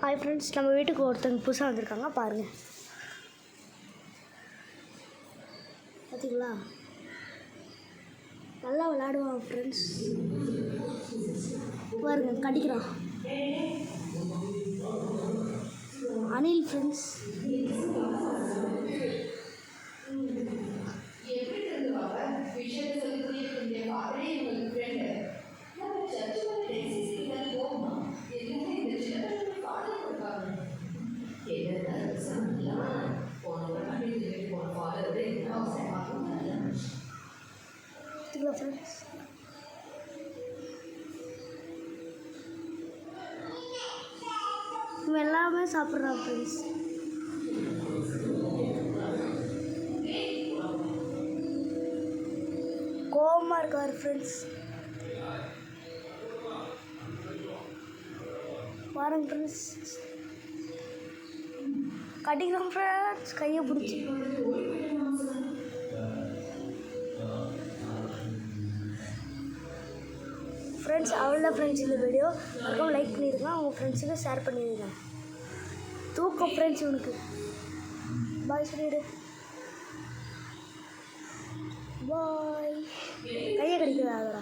Hi friends, நம்ம வீட்டுக்கு ஒருத்தங்க புதுசாக வந்திருக்காங்க பாருங்கள். பார்த்தீங்களா, நல்லா விளையாடுவான் ஃப்ரெண்ட்ஸ். பாருங்க, கடிக்கிறான். அனில் ஃப்ரெண்ட்ஸ். ஃப்ரெண்ட்ஸ், இவன் எல்லாமே சாப்பிட்றான் ஃப்ரெண்ட்ஸ். கோவமாக இருக்கார் ஃப்ரெண்ட்ஸ். பாருங்க ஃப்ரெண்ட்ஸ், கடிக்கிறான் ஃப்ரெண்ட்ஸ், கையை பிடிச்சி. ஃப்ரெண்ட்ஸ், அவ்வளோதான் ஃப்ரெண்ட்ஸ் இந்த வீடியோ. அதுக்கும் லைக் பண்ணிடுங்க, உங்கள் ஃப்ரெண்ட்ஸுக்கு ஷேர் பண்ணிடுங்க. தூக்கம் ஃப்ரெண்ட்ஸ் இவனுக்கு. பாய் சொல்லிடு. பாய். கையை கடிக்கிறாங்க.